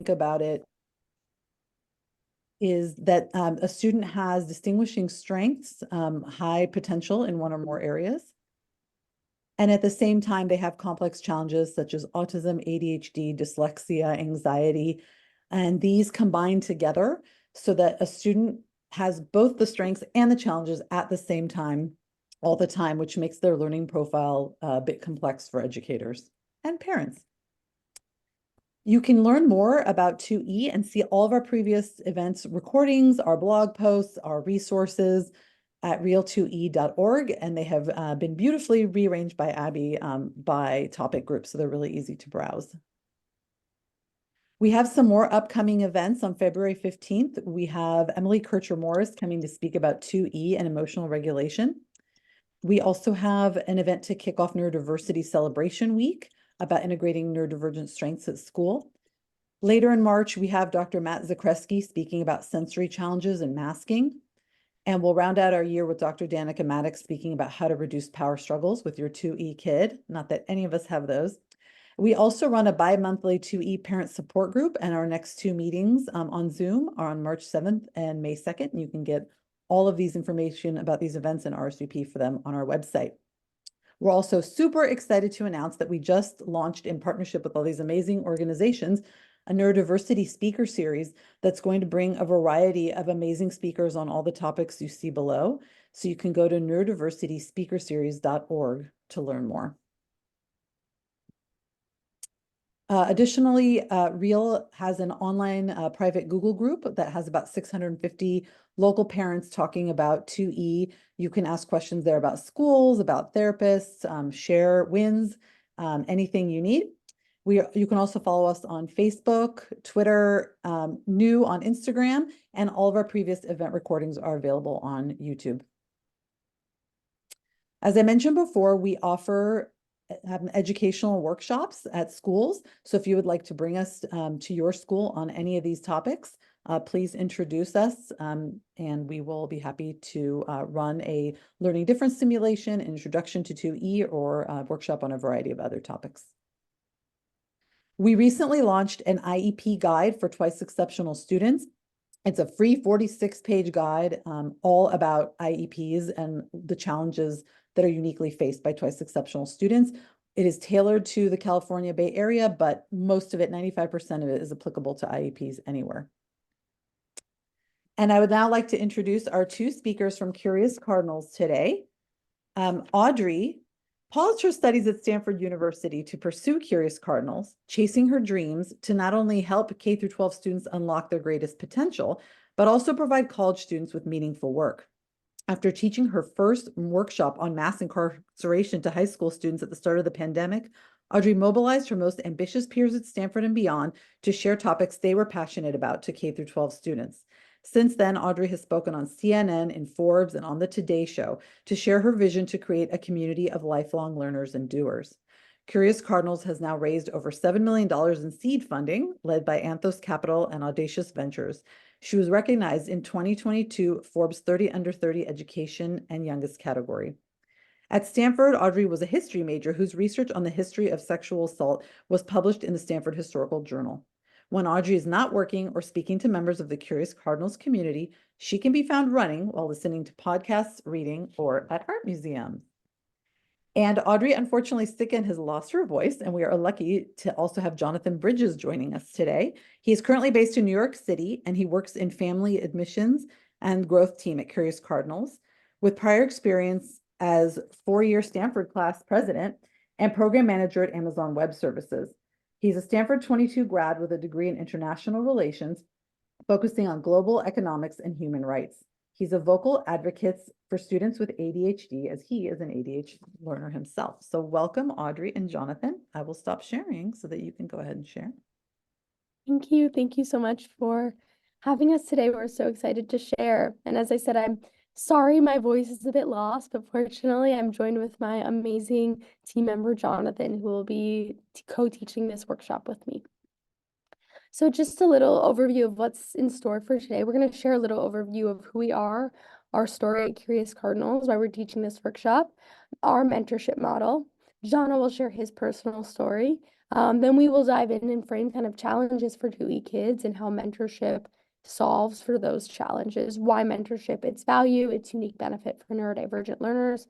about it is that a student has distinguishing strengths, high potential in one or more areas. And at the same time, they have complex challenges such as autism, ADHD, dyslexia, anxiety, and these combine together so that a student has both the strengths and the challenges at the same time, all the time, which makes their learning profile a bit complex for educators and parents. You can learn more about 2E and see all of our previous events recordings, our blog posts, our resources at real2e.org, and they have been beautifully rearranged by Abby by topic groups, so they're really easy to browse. We have some more upcoming events on February 15th. We have Emily Kircher-Morris coming to speak about 2E and emotional regulation. We also have an event to kick off Neurodiversity Celebration Week about integrating neurodivergent strengths at school. Later in March, we have Dr. Matt Zakreski speaking about sensory challenges and masking. And we'll round out our year with Dr. Danica Maddox speaking about how to reduce power struggles with your 2E kid. Not that any of us have those. We also run a bi-monthly 2E parent support group, and our next two meetings on Zoom are on March 7th and May 2nd. You can get all of these information about these events and RSVP for them on our website. We're also super excited to announce that we just launched, in partnership with all these amazing organizations, a neurodiversity speaker series that's going to bring a variety of amazing speakers on all the topics you see below. So you can go to neurodiversityspeakerseries.org to learn more. Additionally, REAL has an online private Google group that has about 650 local parents talking about 2E. You can ask questions there about schools, about therapists, share wins, anything you need. You can also follow us on Facebook, Twitter, new on Instagram, and all of our previous event recordings are available on YouTube. As I mentioned before, we offer educational workshops at schools. So if you would like to bring us to your school on any of these topics, please introduce us and we will be happy to run a learning difference simulation, introduction to 2E, or a workshop on a variety of other topics. We recently launched an IEP guide for twice exceptional students. It's a free 46-page guide all about IEPs and the challenges that are uniquely faced by twice exceptional students. It is tailored to the California Bay Area, but most of it, 95% of it, is applicable to IEPs anywhere. And I would now like to introduce our two speakers from Curious Cardinals today. Audrey paused her studies at Stanford University to pursue Curious Cardinals, chasing her dreams to not only help K-12 students unlock their greatest potential, but also provide college students with meaningful work. After teaching her first workshop on mass incarceration to high school students at the start of the pandemic, Audrey mobilized her most ambitious peers at Stanford and beyond to share topics they were passionate about to K-12 students. Since then, Audrey has spoken on CNN, in Forbes, and on the Today Show to share her vision to create a community of lifelong learners and doers. Curious Cardinals has now raised over $7 million in seed funding, led by Anthos Capital and Audacious Ventures. She was recognized in 2022 Forbes 30 Under 30 Education and Youngest category. At Stanford, Audrey was a history major whose research on the history of sexual assault was published in the Stanford Historical Journal. When Audrey is not working or speaking to members of the Curious Cardinals community, she can be found running while listening to podcasts, reading, or at art museums. And Audrey, unfortunately, Sticken has lost her voice, and we are lucky to also have Jonathan Bridges joining us today. He is currently based in New York City, and he works in family admissions and growth team at Curious Cardinals, with prior experience as four-year Stanford class president and program manager at Amazon Web Services. He's a Stanford 22 grad with a degree in international relations, focusing on global economics and human rights. He's a vocal advocate for students with ADHD, as he is an ADHD learner himself. So welcome, Audrey and Jonathan. I will stop sharing so that you can go ahead and share. Thank you. Thank you so much for having us today. We're so excited to share. And as I said, I'm sorry my voice is a bit lost, but fortunately I'm joined with my amazing team member, Jonathan, who will be co-teaching this workshop with me. So just a little overview of what's in store for today. We're going to share a little overview of who we are, our story at Curious Cardinals, why we're teaching this workshop, our mentorship model. Jana will share his personal story, Then we will dive in and frame kind of challenges for 2E kids and how mentorship solves for those challenges, why mentorship, its value, its unique benefit for neurodivergent learners,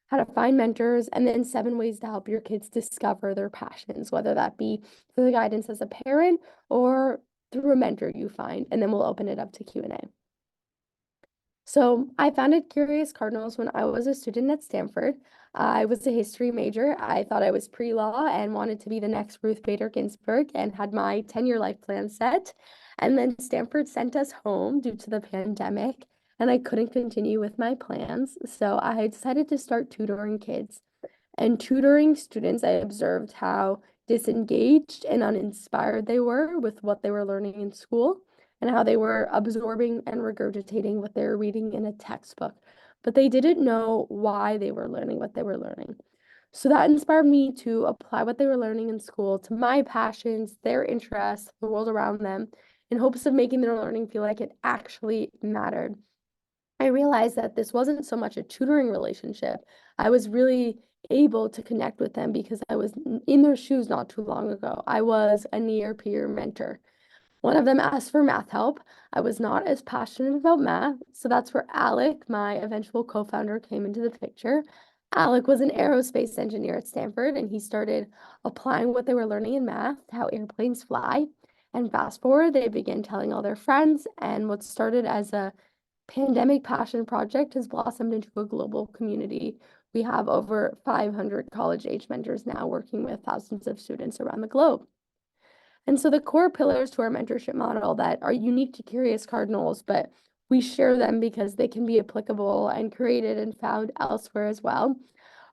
how to find mentors, and then 7 ways to help your kids discover their passions, whether that be through the guidance as a parent or through a mentor you find, and then we'll open it up to Q&A. So I founded Curious Cardinals when I was a student at Stanford. I was a history major. I thought I was pre-law and wanted to be the next Ruth Bader Ginsburg and had my 10-year life plan set. And then Stanford sent us home due to the pandemic, and I couldn't continue with my plans. So I decided to start tutoring kids. And tutoring students, I observed how disengaged and uninspired they were with what they were learning in school and how they were absorbing and regurgitating what they were reading in a textbook, but they didn't know why they were learning what they were learning. So that inspired me to apply what they were learning in school to my passions, their interests, the world around them, in hopes of making their learning feel like it actually mattered. I realized that this wasn't so much a tutoring relationship. I was really able to connect with them because I was in their shoes not too long ago. I was a near peer mentor. One of them asked for math help. I was not as passionate about math, so that's where Alec, my eventual co-founder, came into the picture. Alec was an aerospace engineer at Stanford, and he started applying what they were learning in math to how airplanes fly. And fast forward, they began telling all their friends, and what started as a pandemic passion project has blossomed into a global community. We have over 500 college-age mentors now working with thousands of students around the globe. And so the core pillars to our mentorship model that are unique to Curious Cardinals, but we share them because they can be applicable and created and found elsewhere as well,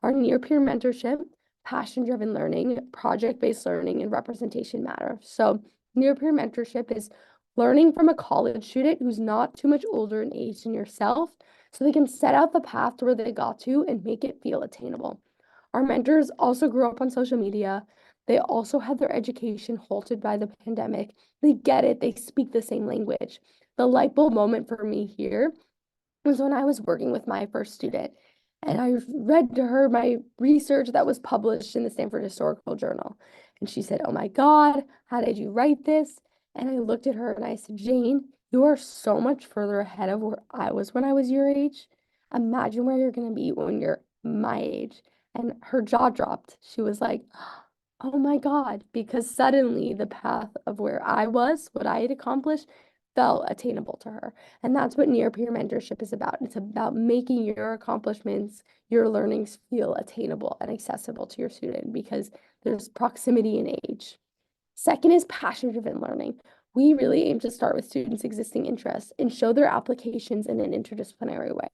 are near-peer mentorship, passion-driven learning, project-based learning, and representation matter. So near-peer mentorship is learning from a college student who's not too much older in age than yourself, so they can set out the path to where they got to and make it feel attainable. Our mentors also grew up on social media. They also had their education halted by the pandemic. They get it. They speak the same language. The light bulb moment for me here was when I was working with my first student, and I read to her my research that was published in the Stanford Historical Journal. And she said, "Oh my God, how did you write this?" And I looked at her and I said, "Jane, you are so much further ahead of where I was when I was your age. Imagine where you're going to be when you're my age." And her jaw dropped. She was like, "Oh my God," because suddenly the path of where I was, what I had accomplished, felt attainable to her. And that's what near peer mentorship is about. It's about making your accomplishments, your learnings feel attainable and accessible to your student because there's proximity in age. Second is passion-driven learning. We really aim to start with students' existing interests and show their applications in an interdisciplinary way.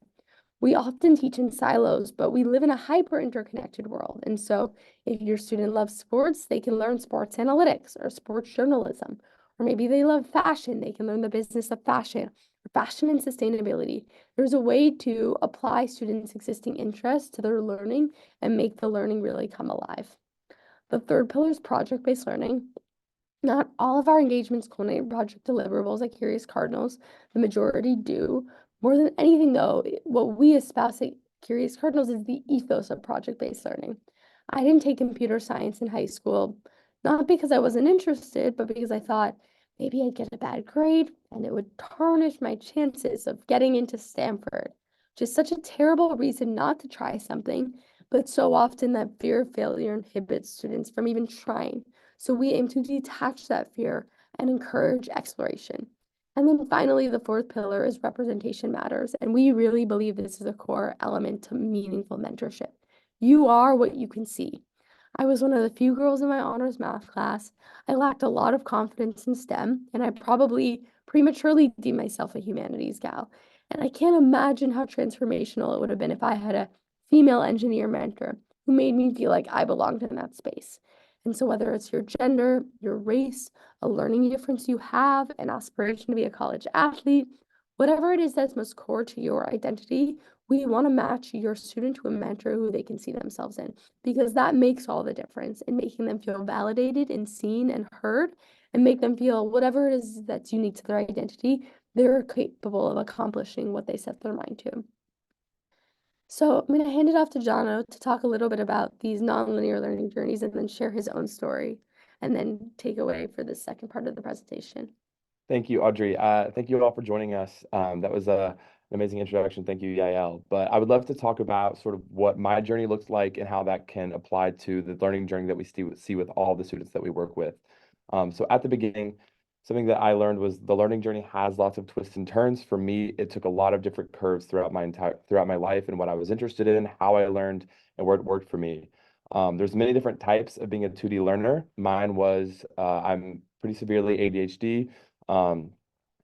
We often teach in silos, but we live in a hyper interconnected world. And so if your student loves sports, they can learn sports analytics or sports journalism. Or maybe they love fashion, they can learn the business of fashion or fashion and sustainability. There's a way to apply students' existing interests to their learning and make the learning really come alive. The third pillar is project-based learning. Not all of our engagements culminate in project deliverables at Curious Cardinals. The majority do. More than anything, though, what we espouse at Curious Cardinals is the ethos of project-based learning. I didn't take computer science in high school, not because I wasn't interested, but because I thought maybe I'd get a bad grade and it would tarnish my chances of getting into Stanford. Just such a terrible reason not to try something, but so often that fear of failure inhibits students from even trying. So we aim to detach that fear and encourage exploration. And then finally, the fourth pillar is representation matters. And we really believe this is a core element to meaningful mentorship. You are what you can see. I was one of the few girls in my honors math class. I lacked a lot of confidence in STEM, and I probably prematurely deemed myself a humanities gal. And I can't imagine how transformational it would have been if I had a female engineer mentor who made me feel like I belonged in that space. And so whether it's your gender, your race, a learning difference you have, an aspiration to be a college athlete, whatever it is that's most core to your identity, we want to match your student to a mentor who they can see themselves in, because that makes all the difference in making them feel validated and seen and heard, and make them feel whatever it is that's unique to their identity, they're capable of accomplishing what they set their mind to. So I'm going to hand it off to Jono to talk a little bit about these nonlinear learning journeys and then share his own story and then take away for the second part of the presentation. Thank you, Audrey. Thank you all for joining us. That was an amazing introduction. Thank you, Yael. But I would love to talk about sort of what my journey looks like and how that can apply to the learning journey that we see with all the students that we work with. So at the beginning, something that I learned was the learning journey has lots of twists and turns. For me, it took a lot of different curves throughout my life and what I was interested in, how I learned, and where it worked for me. There's many different types of being a 2D learner. Mine was I'm pretty severely ADHD. Um,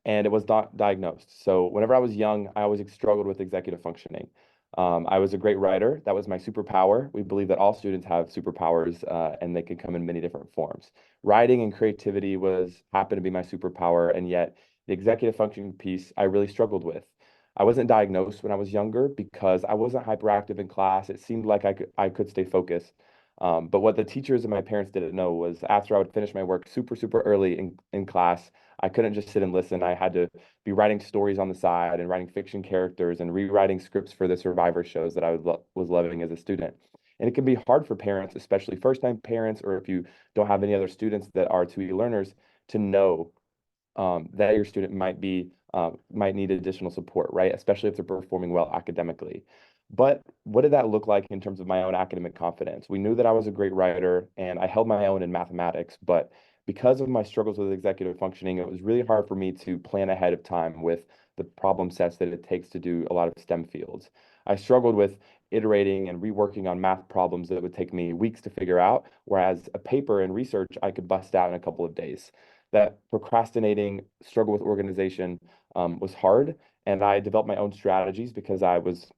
and it was not diagnosed. So whenever I was young, I always struggled with executive functioning. I was a great writer. That was my superpower. We believe that all students have superpowers, and they can come in many different forms. Writing and creativity happened to be my superpower, and yet the executive functioning piece I really struggled with. I wasn't diagnosed when I was younger because I wasn't hyperactive in class. It seemed like I could stay focused. But what the teachers and my parents didn't know was after I would finish my work super early in class, I couldn't just sit and listen. I had to be writing stories on the side and writing fiction characters and rewriting scripts for the Survivor shows that was loving as a student. And it can be hard for parents, especially first-time parents, or if you don't have any other students that are 2E learners, to know that your student might need additional support, right? Especially if they're performing well academically. But what did that look like in terms of my own academic confidence? We knew that I was a great writer and I held my own in mathematics, but because of my struggles with executive functioning, it was really hard for me to plan ahead of time with the problem sets that it takes to do a lot of STEM fields. I struggled with iterating and reworking on math problems that would take me weeks to figure out, whereas a paper and research I could bust out in a couple of days. That procrastinating struggle with organization was hard, and I developed my own strategies because I was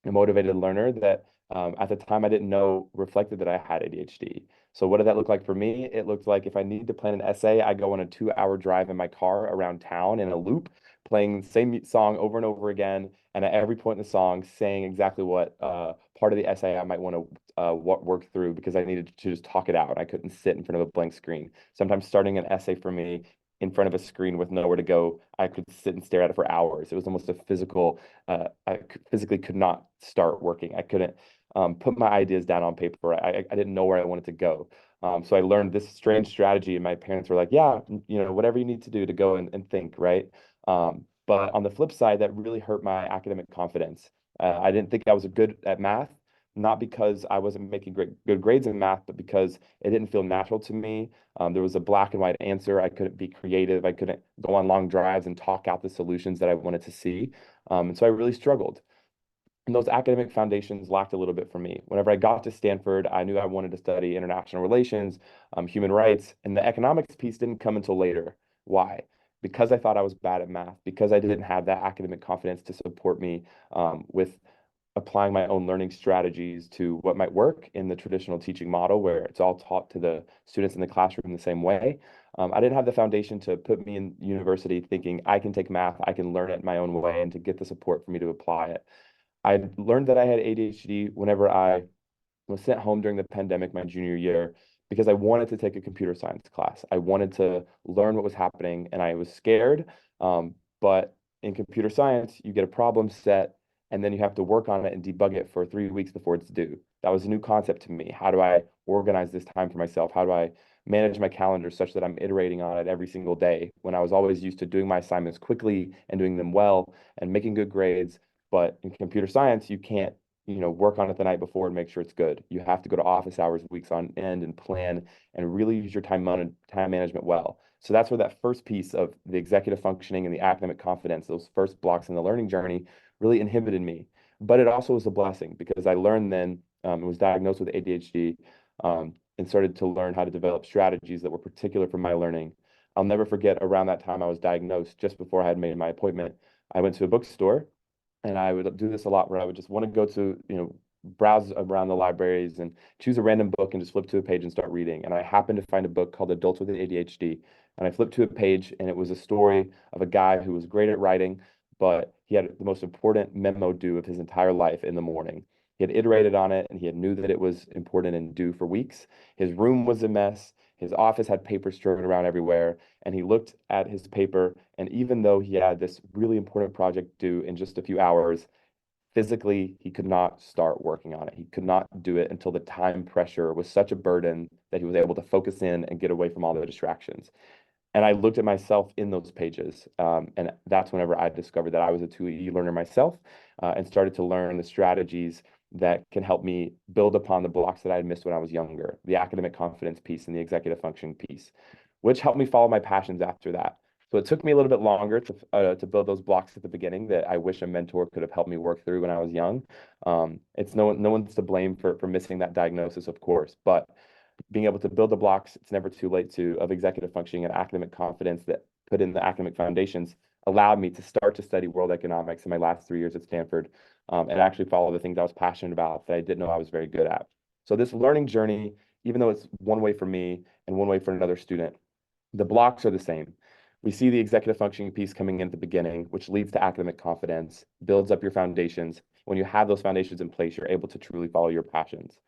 a motivated learner that at the time I didn't know reflected that I had ADHD. So what did that look like for me? It looked like if I needed to plan an essay, I go on a 2 hour drive in my car around town in a loop, playing the same song over and over again, and at every point in the song, saying exactly what part of the essay I might want to work through because I needed to just talk it out. I couldn't sit in front of a blank screen. Sometimes starting an essay for me in front of a screen with nowhere to go, I could sit and stare at it for hours. It was almost a physical physically could not start working. I couldn't put my ideas down on paper. I didn't know where I wanted to go. So I learned this strange strategy, and my parents were like, yeah, whatever you need to do to go and think, right? But on the flip side, that really hurt my academic confidence. I didn't think I was good at math, not because I wasn't making good grades in math, but because it didn't feel natural to me. There was a black and white answer. I couldn't be creative. I couldn't go on long drives and talk out the solutions that I wanted to see. And so I really struggled. And those academic foundations lacked a little bit for me. Whenever I got to Stanford, I knew I wanted to study international relations, human rights, and the economics piece didn't come until later. Why? Because I thought I was bad at math, because I didn't have that academic confidence to support me with applying my own learning strategies to what might work in the traditional teaching model where it's all taught to the students in the classroom the same way. I didn't have the foundation to put me in university thinking I can take math, I can learn it my own way, and to get the support for me to apply it. I learned that I had ADHD whenever I was sent home during the pandemic my junior year because I wanted to take a computer science class. I wanted to learn what was happening and I was scared. But in computer science, you get a problem set and then you have to work on it and debug it for 3 weeks before it's due. That was a new concept to me. How do I organize this time for myself? How do I manage my calendar such that I'm iterating on it every single day when I was always used to doing my assignments quickly and doing them well and making good grades? But in computer science, you can't work on it the night before and make sure it's good. You have to go to office hours, weeks on end, and plan and really use your time management well. So that's where that first piece of the executive functioning and the academic confidence, those first blocks in the learning journey, really inhibited me. But it also was a blessing because I learned then, was diagnosed with ADHD, and started to learn how to develop strategies that were particular for my learning. I'll never forget around that time I was diagnosed, just before I had made my appointment, I went to a bookstore and I would do this a lot where I would just want to go to, browse around the libraries and choose a random book and just flip to a page and start reading. And I happened to find a book called Adults with ADHD. And I flipped to a page and it was a story of a guy who was great at writing, but he had the most important memo due of his entire life in the morning. He had iterated on it and he had knew that it was important and due for weeks. His room was a mess. His office had paper strewn around everywhere. And he looked at his paper, and even though he had this really important project due in just a few hours, physically, he could not start working on it. He could not do it until the time pressure was such a burden that he was able to focus in and get away from all the distractions. And I looked at myself in those pages. And that's whenever I discovered that I was a 2E learner myself, and started to learn the strategies that can help me build upon the blocks that I had missed when I was younger, the academic confidence piece and the executive functioning piece, which helped me follow my passions after that. So it took me a little bit longer to build those blocks at the beginning that I wish a mentor could have helped me work through when I was young. It's no one's to blame for missing that diagnosis, of course, but being able to build the blocks, it's never too late of executive functioning and academic confidence that put in the academic foundations allowed me to start to study world economics in my last 3 years at Stanford, and actually follow the things I was passionate about that I didn't know I was very good at. So this learning journey, even though it's one way for me and one way for another student, the blocks are the same. We see the executive functioning piece coming in at the beginning, which leads to academic confidence, builds up your foundations. When you have those foundations in place, you're able to truly follow your passions.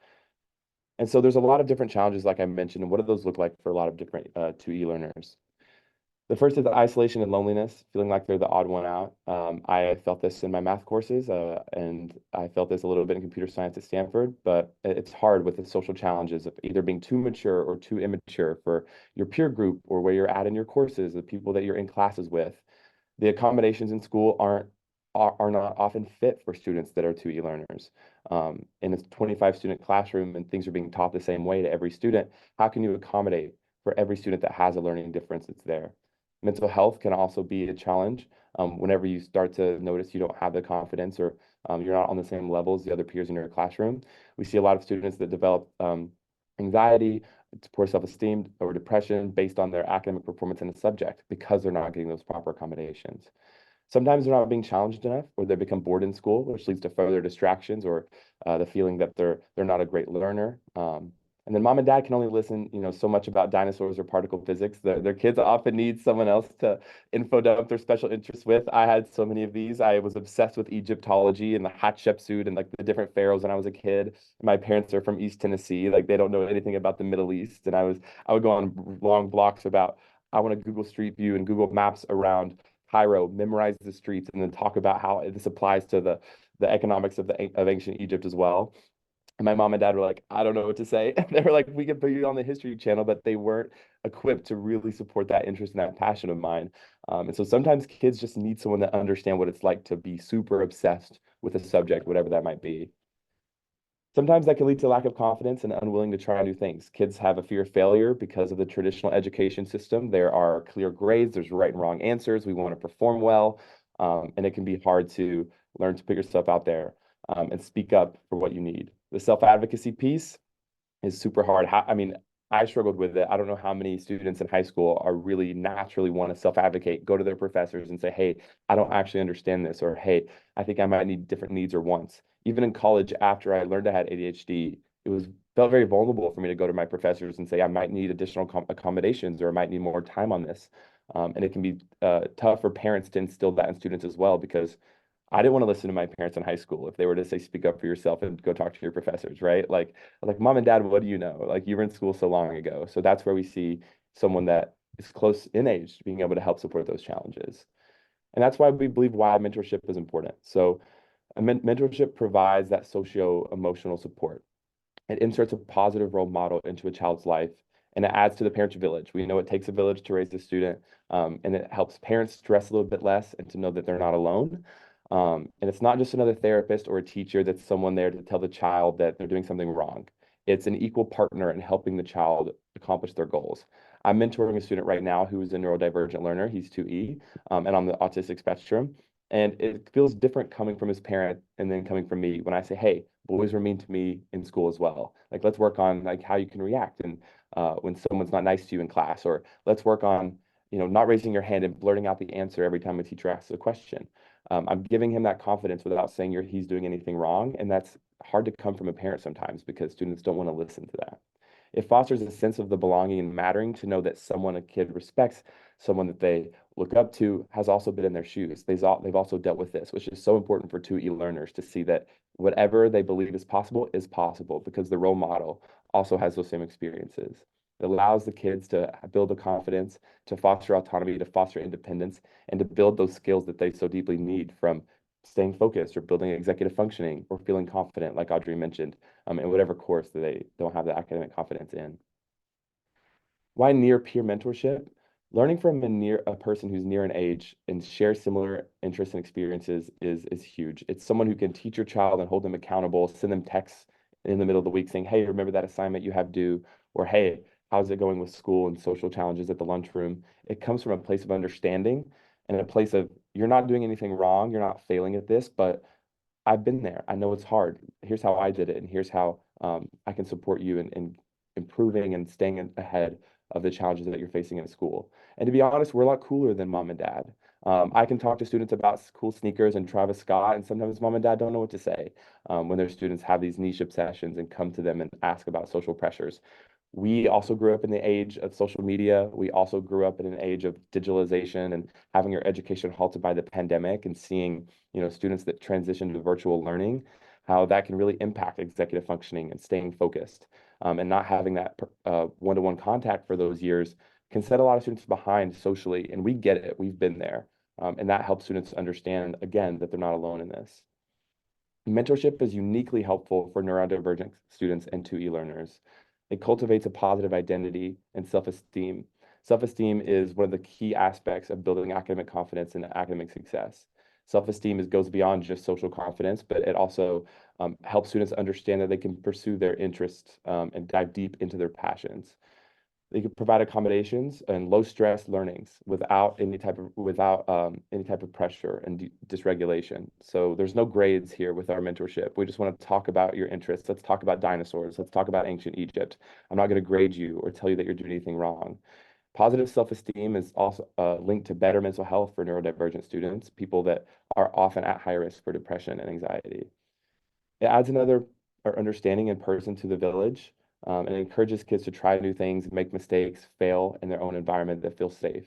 And so there's a lot of different challenges, like I mentioned, and what do those look like for a lot of different 2E learners? The first is isolation and loneliness, feeling like they're the odd one out. I felt this in my math courses, and I felt this a little bit in computer science at Stanford, but it's hard with the social challenges of either being too mature or too immature for your peer group or where you're at in your courses, the people that you're in classes with. The accommodations in school are not often fit for students that are 2E learners. In a 25 student classroom and things are being taught the same way to every student, how can you accommodate for every student that has a learning difference that's there? Mental health can also be a challenge whenever you start to notice you don't have the confidence or you're not on the same level as the other peers in your classroom. We see a lot of students that develop anxiety, poor self-esteem, or depression based on their academic performance in a subject because they're not getting those proper accommodations. Sometimes they're not being challenged enough, or they become bored in school, which leads to further distractions or the feeling that they're not a great learner. And then mom and dad can only listen, so much about dinosaurs or particle physics. Their kids often need someone else to info dump their special interests with. I had so many of these. I was obsessed with Egyptology and the Hatshepsut and like the different pharaohs when I was a kid. My parents are from East Tennessee, like they don't know anything about the Middle East, and I would go on long blocks about I want to Google Street View and Google Maps around Cairo, memorize the streets, and then talk about how this applies to the economics of ancient Egypt as well. And my mom and dad were like, I don't know what to say. They were like, we could put you on the History Channel, but they weren't equipped to really support that interest and that passion of mine. And so sometimes kids just need someone that understand what it's like to be super obsessed with a subject, whatever that might be. Sometimes that can lead to lack of confidence and unwilling to try new things. Kids have a fear of failure because of the traditional education system. There are clear grades, there's right and wrong answers. We want to perform well, and it can be hard to learn to put yourself out there and speak up for what you need. The self-advocacy piece is super hard. I struggled with it. I don't know how many students in high school are really naturally want to self-advocate, go to their professors and say, hey, I don't actually understand this, or hey, I think I might need different needs or wants. Even in college, after I learned I had ADHD, felt very vulnerable for me to go to my professors and say I might need additional accommodations or I might need more time on this. And it can be tough for parents to instill that in students as well, because I didn't want to listen to my parents in high school if they were to say, speak up for yourself and go talk to your professors, right? Like mom and dad, what do you know? Like you were in school so long ago. So that's where we see someone that is close in age being able to help support those challenges. And that's why we believe why mentorship is important. So a mentorship provides that socio-emotional support. It inserts a positive role model into a child's life, and it adds to the parent's village. We know it takes a village to raise a student, and it helps parents stress a little bit less and to know that they're not alone. And it's not just another therapist or a teacher that's someone there to tell the child that they're doing something wrong. It's an equal partner in helping the child accomplish their goals. I'm mentoring a student right now who is a neurodivergent learner. He's 2E, and on the autistic spectrum. And it feels different coming from his parent and then coming from me when I say, hey, boys were mean to me in school as well. Like, let's work on like how you can react and when someone's not nice to you in class, or let's work on, not raising your hand and blurting out the answer every time a teacher asks a question. I'm giving him that confidence without saying he's doing anything wrong. And that's hard to come from a parent sometimes because students don't want to listen to that. It fosters a sense of the belonging and mattering to know that someone a kid respects, someone that they look up to, has also been in their shoes. They've also dealt with this, which is so important for 2E learners to see that whatever they believe is possible because the role model also has those same experiences. It allows the kids to build the confidence, to foster autonomy, to foster independence, and to build those skills that they so deeply need from staying focused or building executive functioning or feeling confident, like Audrey mentioned, in whatever course that they don't have the academic confidence in. Why near peer mentorship? Learning from a person who's near an age and share similar interests and experiences is huge. It's someone who can teach your child and hold them accountable, send them texts in the middle of the week saying, hey, remember that assignment you have due, or hey, how's it going with school and social challenges at the lunchroom? It comes from a place of understanding and a place of you're not doing anything wrong, you're not failing at this, but I've been there. I know it's hard. Here's how I did it, and here's how I can support you in improving and staying ahead of the challenges that you're facing in school. And to be honest, we're a lot cooler than mom and dad. I can talk to students about cool sneakers and Travis Scott, and sometimes mom and dad don't know what to say when their students have these niche obsessions and come to them and ask about social pressures. We also grew up in the age of social media. We also grew up in an age of digitalization and having your education halted by the pandemic and seeing, students that transition to virtual learning, how that can really impact executive functioning and staying focused. And not having that one-to-one contact for those years can set a lot of students behind socially. And we get it. We've been there. And that helps students understand, again, that they're not alone in this. Mentorship is uniquely helpful for neurodivergent students and 2E learners. It cultivates a positive identity and self-esteem. Self-esteem is one of the key aspects of building academic confidence and academic success. Self-esteem goes beyond just social confidence, but it also helps students understand that they can pursue their interests and dive deep into their passions. They could provide accommodations and low stress learnings without any type of pressure and dysregulation. So there's no grades here with our mentorship. We just want to talk about your interests. Let's talk about dinosaurs. Let's talk about ancient Egypt. I'm not going to grade you or tell you that you're doing anything wrong. Positive self-esteem is also linked to better mental health for neurodivergent students, people that are often at high risk for depression and anxiety. It adds another understanding and person to the village, and encourages kids to try new things, make mistakes, fail in their own environment that feels safe.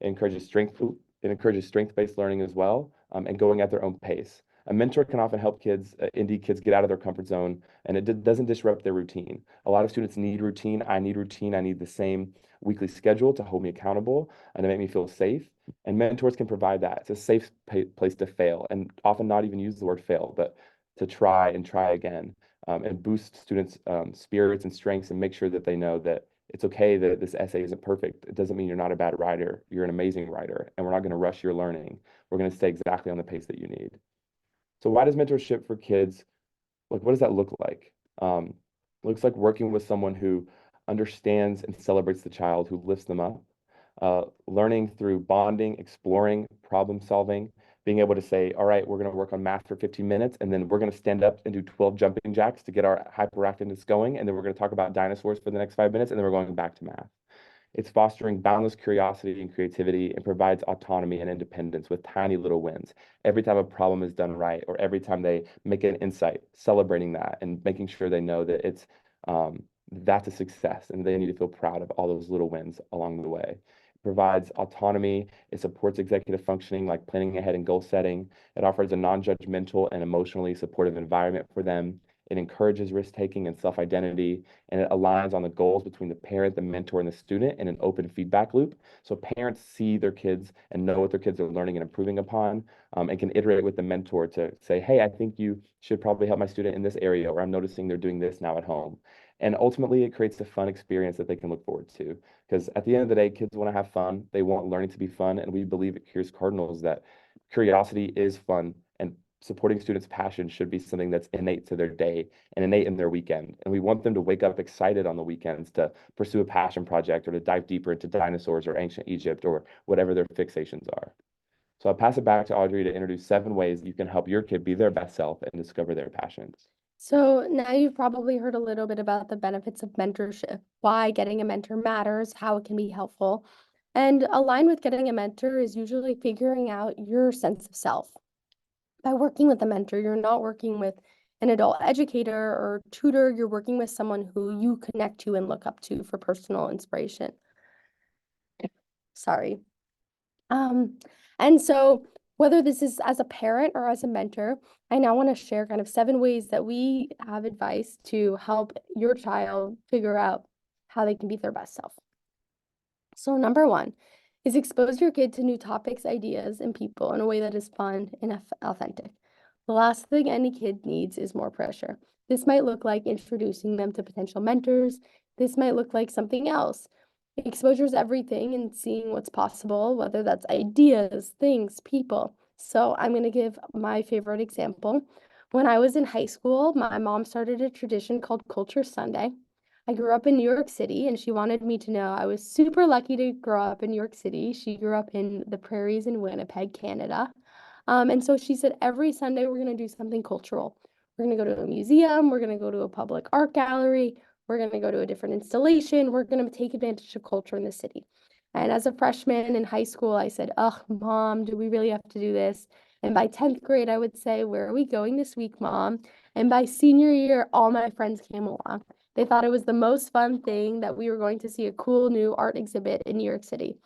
It encourages strength-based learning as well, and going at their own pace. A mentor can often help indie kids get out of their comfort zone, and it doesn't disrupt their routine. A lot of students need routine. I need routine. I need the same weekly schedule to hold me accountable and to make me feel safe. And mentors can provide that. It's a safe place to fail, and often not even use the word fail, but to try and try again, and boost students' spirits and strengths and make sure that they know that it's okay that this essay isn't perfect. It doesn't mean you're not a bad writer. You're an amazing writer, and we're not going to rush your learning. We're going to stay exactly on the pace that you need. So why does mentorship for kids, like, what does that look like? Looks like working with someone who understands and celebrates the child, who lifts them up, learning through bonding, exploring, problem solving, being able to say, all right, we're going to work on math for 15 minutes, and then we're going to stand up and do 12 jumping jacks to get our hyperactiveness going, and then we're going to talk about dinosaurs for the next 5 minutes, and then we're going back to math. It's fostering boundless curiosity and creativity and provides autonomy and independence with tiny little wins. Every time a problem is done right, or every time they make an insight, celebrating that and making sure they know that that's a success and they need to feel proud of all those little wins along the way. It provides autonomy. It supports executive functioning like planning ahead and goal setting. It offers a non-judgmental and emotionally supportive environment for them. It encourages risk-taking and self-identity, and it aligns on the goals between the parent, the mentor, and the student in an open feedback loop. So parents see their kids and know what their kids are learning and improving upon, and can iterate with the mentor to say, hey, I think you should probably help my student in this area, or I'm noticing they're doing this now at home. And ultimately, it creates a fun experience that they can look forward to. Because at the end of the day, kids want to have fun. They want learning to be fun. And we believe at Curious Cardinals that curiosity is fun, and supporting students' passion should be something that's innate to their day and innate in their weekend. And we want them to wake up excited on the weekends to pursue a passion project or to dive deeper into dinosaurs or ancient Egypt or whatever their fixations are. So I'll pass it back to Audrey to introduce 7 ways you can help your kid be their best self and discover their passions. So now you've probably heard a little bit about the benefits of mentorship, why getting a mentor matters, how it can be helpful. And aligned with getting a mentor is usually figuring out your sense of self. By working with a mentor, you're not working with an adult educator or tutor, you're working with someone who you connect to and look up to for personal inspiration. Sorry. And so whether this is as a parent or as a mentor, I now want to share kind of 7 ways that we have advice to help your child figure out how they can be their best self. So number 1 is expose your kid to new topics, ideas, and people in a way that is fun and authentic. The last thing any kid needs is more pressure. This might look like introducing them to potential mentors. This might look like something else. Exposure is everything and seeing what's possible, whether that's ideas, things, people. So I'm going to give my favorite example. When I was in high school, my mom started a tradition called Culture Sunday. I grew up in New York City, and she wanted me to know I was super lucky to grow up in New York City. She grew up in the prairies in Winnipeg, Canada. And so she said, every Sunday, we're going to do something cultural. We're going to go to a museum. We're going to go to a public art gallery. We're going to go to a different installation. We're going to take advantage of culture in the city. And as a freshman in high school, I said, ugh, Mom, do we really have to do this? And by 10th grade, I would say, where are we going this week, Mom? And by senior year, all my friends came along. They thought it was the most fun thing that we were going to see a cool new art exhibit in New York City.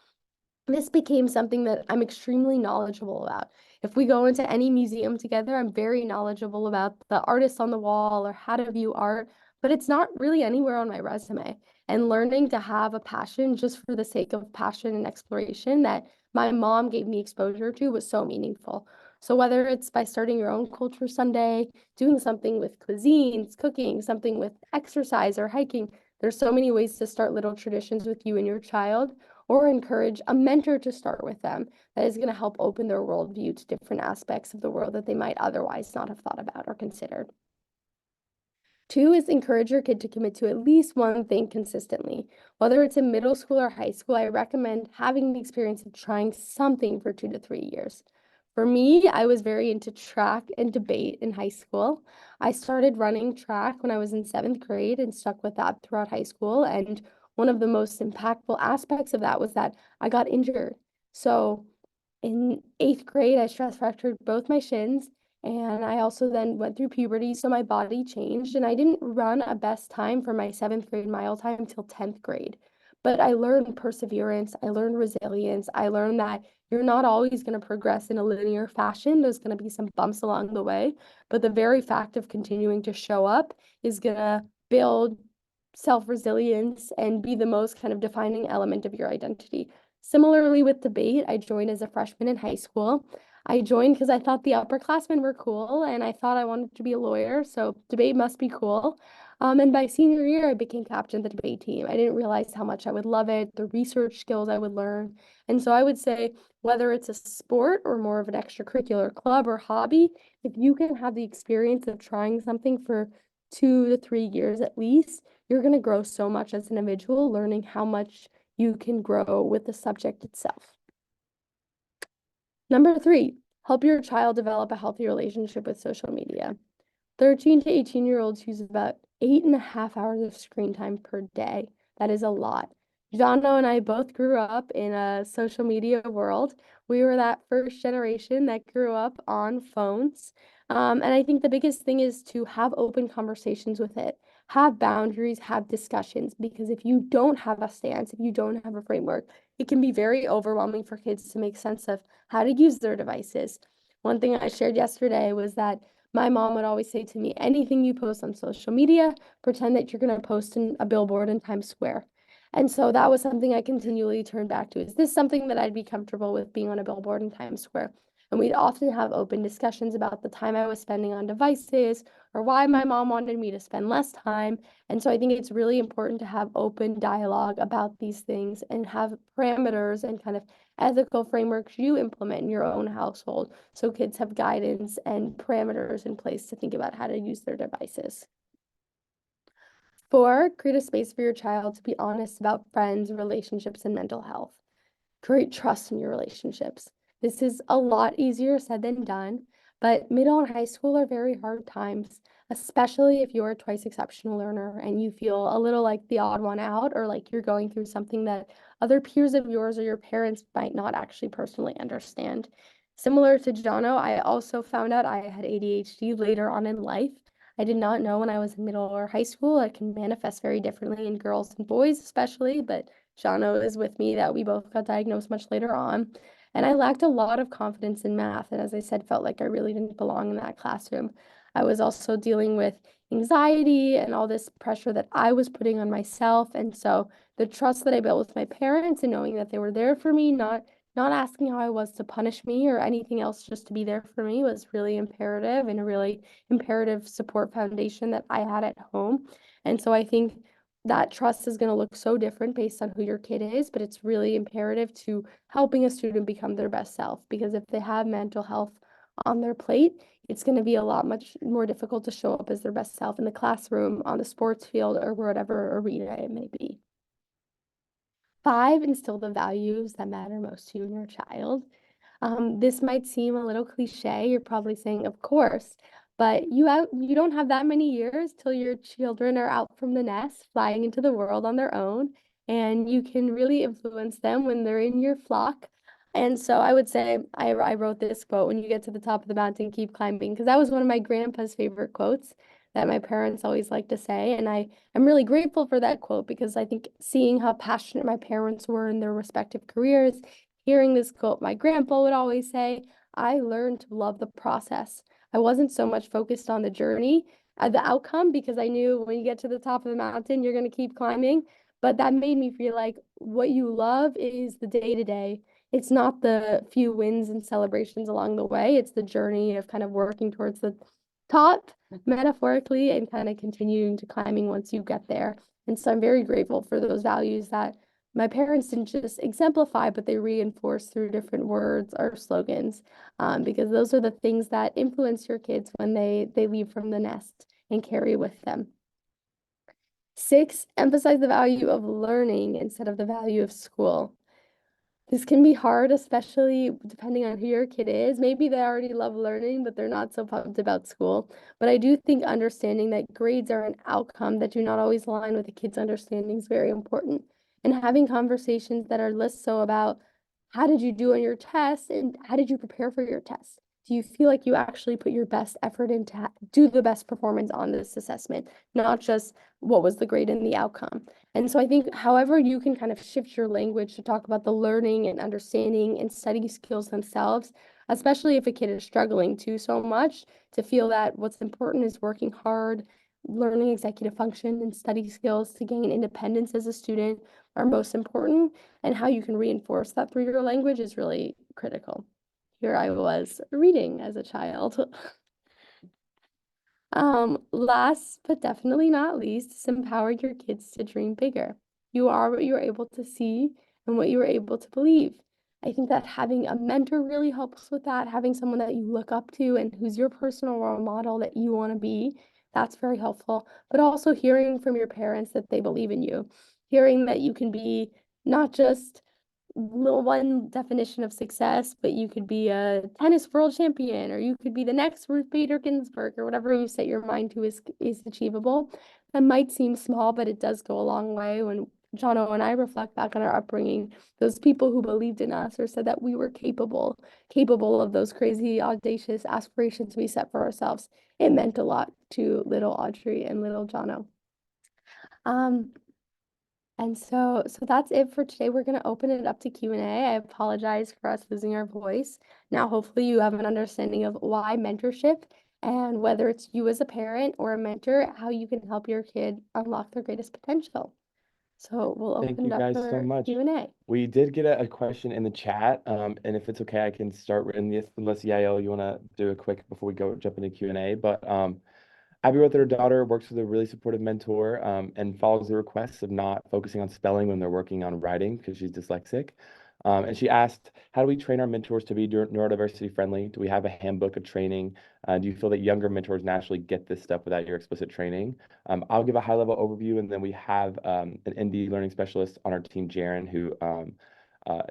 This became something that I'm extremely knowledgeable about. If we go into any museum together, I'm very knowledgeable about the artists on the wall or how to view art, but it's not really anywhere on my resume. And learning to have a passion just for the sake of passion and exploration that my mom gave me exposure to was so meaningful. So whether it's by starting your own culture Sunday, doing something with cuisines, cooking, something with exercise or hiking, there's so many ways to start little traditions with you and your child, or encourage a mentor to start with them that is going to help open their worldview to different aspects of the world that they might otherwise not have thought about or considered. 2 is encourage your kid to commit to at least one thing consistently. Whether it's in middle school or high school, I recommend having the experience of trying something for 2 to 3 years. For me, I was very into track and debate in high school. I started running track when I was in 7th grade and stuck with that throughout high school. And one of the most impactful aspects of that was that I got injured. So in 8th grade, I stress fractured both my shins, and I also then went through puberty, so my body changed, and I didn't run a best time for my 7th grade mile time until 10th grade. But I learned perseverance, I learned resilience, I learned that you're not always going to progress in a linear fashion. There's going to be some bumps along the way, but the very fact of continuing to show up is going to build self-resilience and be the most kind of defining element of your identity. Similarly with debate, I joined as a freshman in high school. I joined because I thought the upperclassmen were cool and I thought I wanted to be a lawyer, so debate must be cool. And by senior year, I became captain of the debate team. I didn't realize how much I would love it, the research skills I would learn. And so I would say, whether it's a sport or more of an extracurricular club or hobby, if you can have the experience of trying something for 2 to 3 years at least, you're going to grow so much as an individual, learning how much you can grow with the subject itself. Number 3, help your child develop a healthy relationship with social media. 13 to 18-year-olds use about 8.5 hours of screen time per day. That is a lot. Jano and I both grew up in a social media world. We were that first generation that grew up on phones. And I think the biggest thing is to have open conversations with it, have boundaries, have discussions, because if you don't have a stance, if you don't have a framework, it can be very overwhelming for kids to make sense of how to use their devices. One thing I shared yesterday was that my mom would always say to me, anything you post on social media, pretend that you're going to post in a billboard in Times Square. And so that was something I continually turned back to. Is this something that I'd be comfortable with being on a billboard in Times Square? And we'd often have open discussions about the time I was spending on devices or why my mom wanted me to spend less time. And so I think it's really important to have open dialogue about these things and have parameters and kind of ethical frameworks you implement in your own household so kids have guidance and parameters in place to think about how to use their devices. 4, create a space for your child to be honest about friends, relationships, and mental health. Create trust in your relationships. This is a lot easier said than done, but middle and high school are very hard times, especially if you're a twice exceptional learner and you feel a little like the odd one out or like you're going through something that other peers of yours or your parents might not actually personally understand. Similar to Jono, I also found out I had ADHD later on in life. I did not know when I was in middle or high school. It can manifest very differently in girls and boys, especially, but Shano is with me that we both got diagnosed much later on. And I lacked a lot of confidence in math. And as I said, felt like I really didn't belong in that classroom. I was also dealing with anxiety and all this pressure that I was putting on myself. And so the trust that I built with my parents and knowing that they were there for me, not asking how I was to punish me or anything else, just to be there for me, was really imperative, and a really imperative support foundation that I had at home. And so I think that trust is going to look so different based on who your kid is, but it's really imperative to helping a student become their best self, because if they have mental health on their plate, it's going to be a lot much more difficult to show up as their best self in the classroom, on the sports field, or whatever arena it may be. 5, instill the values that matter most to you and your child. This might seem a little cliche. You're probably saying, of course, but you don't have that many years till your children are out from the nest, flying into the world on their own, and you can really influence them when they're in your flock. And so I would say, I wrote this quote: when you get to the top of the mountain, keep climbing, because that was one of my grandpa's favorite quotes that my parents always like to say. And I'm really grateful for that quote, because I think seeing how passionate my parents were in their respective careers, hearing this quote my grandpa would always say, I learned to love the process. I wasn't so much focused on the journey, the outcome, because I knew when you get to the top of the mountain, you're going to keep climbing. But that made me feel like what you love is the day to day. It's not the few wins and celebrations along the way. It's the journey of kind of working towards the top, metaphorically, and kind of continuing to climbing once you get there. And so I'm very grateful for those values that my parents didn't just exemplify, but they reinforce through different words or slogans, because those are the things that influence your kids when they leave from the nest and carry with them. 6, emphasize the value of learning instead of the value of school. This can be hard, especially depending on who your kid is. Maybe they already love learning, but they're not so pumped about school. But I do think understanding that grades are an outcome that do not always align with a kid's understanding is very important. And having conversations that are less so about how did you do on your test and how did you prepare for your test? Do you feel like you actually put your best effort into do the best performance on this assessment, not just what was the grade and the outcome? And so I think however you can kind of shift your language to talk about the learning and understanding and study skills themselves, especially if a kid is struggling to so much, to feel that what's important is working hard, learning executive function and study skills to gain independence as a student are most important, and how you can reinforce that through your language is really critical. Here I was reading as a child. Last but definitely not least, is empower your kids to dream bigger. You are what you're able to see and what you are able to believe. I think that having a mentor really helps with that, having someone that you look up to and who's your personal role model that you want to be, that's very helpful. But also hearing from your parents that they believe in you, hearing that you can be not just one definition of success, but you could be a tennis world champion, or you could be the next Ruth Bader Ginsburg, or whatever you set your mind to is achievable. That might seem small, but it does go a long way. When Jono and I reflect back on our upbringing, those people who believed in us or said that we were capable of those crazy, audacious aspirations we set for ourselves, it meant a lot to little Audrey and little Jono. And so that's it for today. We're going to open it up to Q&A. I apologize for us losing our voice. Now, hopefully you have an understanding of why mentorship, and whether it's you as a parent or a mentor, how you can help your kid unlock their greatest potential. So we'll Thank open you it up guys so for much. Q&A. We did get a question in the chat, and if it's okay, I can start in this, unless Yael, you want to do a quick before we jump into Q&A. But Abby wrote that her daughter works with a really supportive mentor, and follows the requests of not focusing on spelling when they're working on writing because she's dyslexic. And she asked, how do we train our mentors to be neurodiversity friendly? Do we have a handbook of training? Do you feel that younger mentors naturally get this stuff without your explicit training? I'll give a high level overview, and then we have an ND learning specialist on our team, Jaren, who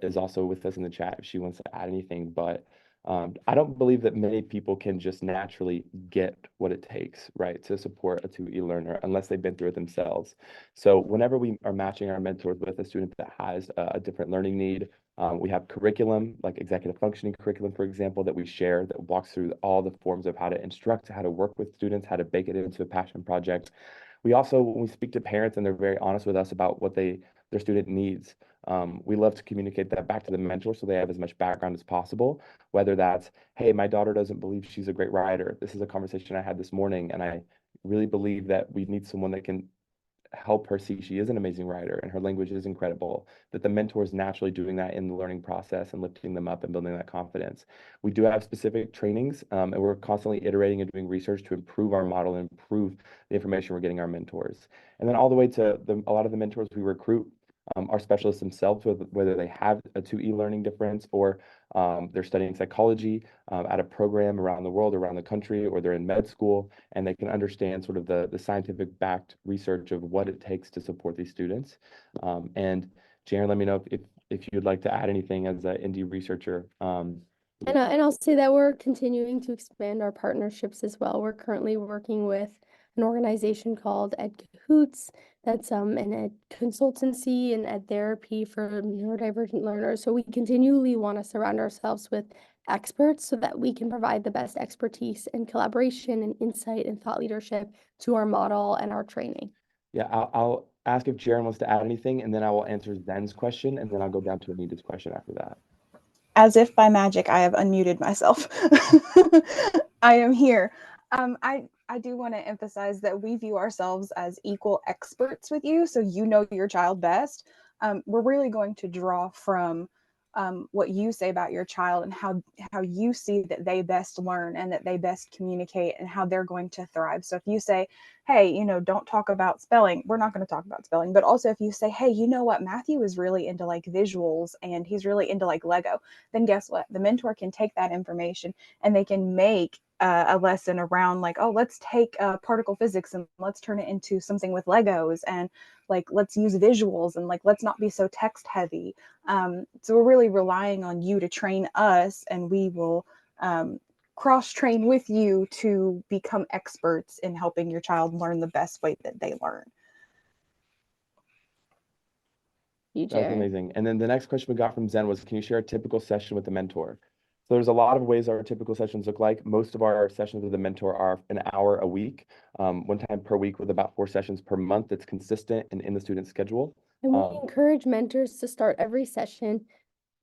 is also with us in the chat if she wants to add anything. But I don't believe that many people can just naturally get what it takes, right, to support a 2E learner unless they've been through it themselves. So whenever we are matching our mentors with a student that has a different learning need, we have curriculum, like executive functioning curriculum, for example, that we share that walks through all the forms of how to instruct, how to work with students, how to bake it into a passion project. We also, when we speak to parents and they're very honest with us about what their student needs, we love to communicate that back to the mentor so they have as much background as possible, whether that's, hey, my daughter doesn't believe she's a great writer. This is a conversation I had this morning, and I really believe that we need someone that can help her see she is an amazing writer and her language is incredible, that the mentor is naturally doing that in the learning process and lifting them up and building that confidence. We do have specific trainings, and we're constantly iterating and doing research to improve our model and improve the information we're getting our mentors. And then all the way to a lot of the mentors we recruit are specialists themselves, whether they have a 2E learning difference or they're studying psychology at a program around the world, around the country, or they're in med school, and they can understand sort of the scientific backed research of what it takes to support these students. And Jaren, let me know if you'd like to add anything as an indie researcher. And I'll say that we're continuing to expand our partnerships as well. We're currently working with an organization called Ed Cahoots. That's an ed consultancy and ed therapy for neurodivergent learners. So we continually want to surround ourselves with experts so that we can provide the best expertise and collaboration and insight and thought leadership to our model and our training. Yeah, I'll ask if Jaren wants to add anything, and then I will answer Zen's question, and then I'll go down to Anita's question after that. As if by magic, I have unmuted myself. I am here. I do want to emphasize that we view ourselves as equal experts with you, so you know your child best. We're really going to draw from what you say about your child and how you see that they best learn and that they best communicate and how they're going to thrive. So if you say, hey, don't talk about spelling, we're not going to talk about spelling. But also if you say, hey, you know what, Matthew is really into like visuals and he's really into like Lego, then guess what? The mentor can take that information and they can make a lesson around like, oh, let's take particle physics and let's turn it into something with Legos, and like let's use visuals, and like let's not be so text heavy. So we're really relying on you to train us, and we will cross train with you to become experts in helping your child learn the best way that they learn. That's amazing. And then the next question we got from Zen was, can you share a typical session with a mentor? So there's a lot of ways our typical sessions look like. Most of our sessions with a mentor are an hour a week, one time per week with about 4 sessions per month. That's consistent and in the student schedule. And we encourage mentors to start every session.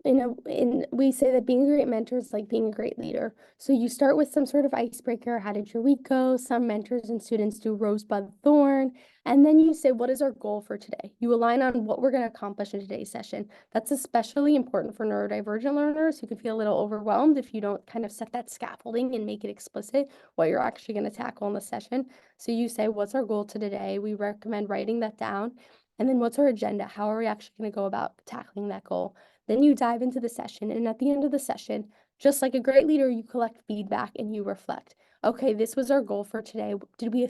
We say that being a great mentor is like being a great leader. So you start with some sort of icebreaker. How did your week go? Some mentors and students do rosebud thorn. And then you say, what is our goal for today? You align on what we're going to accomplish in today's session. That's especially important for neurodivergent learners who can feel a little overwhelmed if you don't kind of set that scaffolding and make it explicit what you're actually going to tackle in the session. So you say, what's our goal to today? We recommend writing that down. And then what's our agenda? How are we actually going to go about tackling that goal? Then you dive into the session, and at the end of the session, just like a great leader, you collect feedback and you reflect. Okay, this was our goal for today. Did we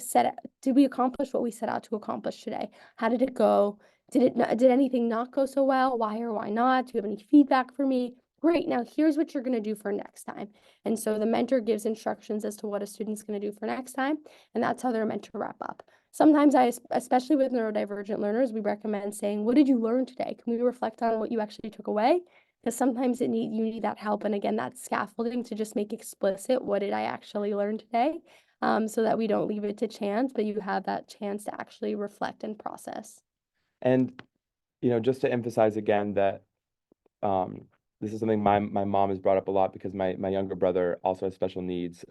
accomplish what we set out to accomplish today? How did it go? Did anything not go so well? Why or why not? Do you have any feedback for me? Great, now here's what you're going to do for next time. And so the mentor gives instructions as to what a student's going to do for next time, and that's how they're meant to wrap up. Sometimes especially with neurodivergent learners, we recommend saying, what did you learn today? Can we reflect on what you actually took away? Because sometimes you need that help. And again, that scaffolding to just make explicit, what did I actually learn today? So that we don't leave it to chance, but you have that chance to actually reflect and process. And, just to emphasize again that this is something my mom has brought up a lot, because my younger brother also has special needs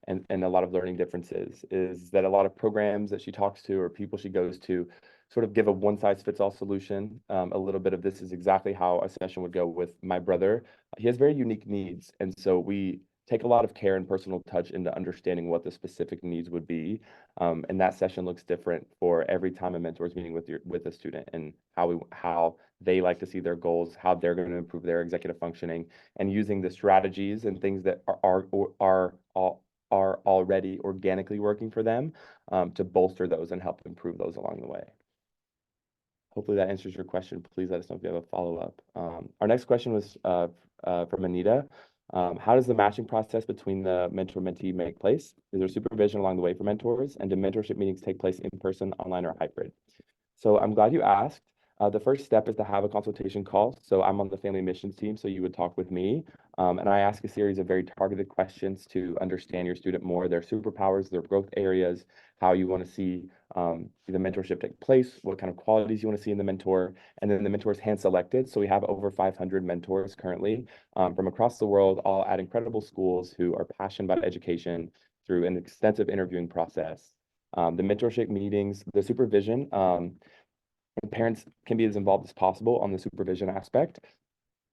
and a lot of learning differences, is that a lot of programs that she talks to or people she goes to sort of give a one-size-fits-all solution. A little bit of this is exactly how a session would go with my brother. He has very unique needs, and so we take a lot of care and personal touch into understanding what the specific needs would be. And that session looks different for every time a mentor is meeting with a student, and how they like to see their goals, how they're going to improve their executive functioning, and using the strategies and things that are already organically working for them to bolster those and help improve those along the way. Hopefully that answers your question. Please let us know if you have a follow-up. Our next question was from Anita. How does the matching process between the mentor-mentee make place? Is there supervision along the way for mentors? And do mentorship meetings take place in person, online, or hybrid? So I'm glad you asked. The first step is to have a consultation call. So I'm on the family missions team, so you would talk with me. And I ask a series of very targeted questions to understand your student more, their superpowers, their growth areas, how you want to see the mentorship take place, what kind of qualities you want to see in the mentor. And then the mentor is hand selected. So we have over 500 mentors currently from across the world, all at incredible schools who are passionate about education through an extensive interviewing process. The mentorship meetings, the supervision, and parents can be as involved as possible on the supervision aspect,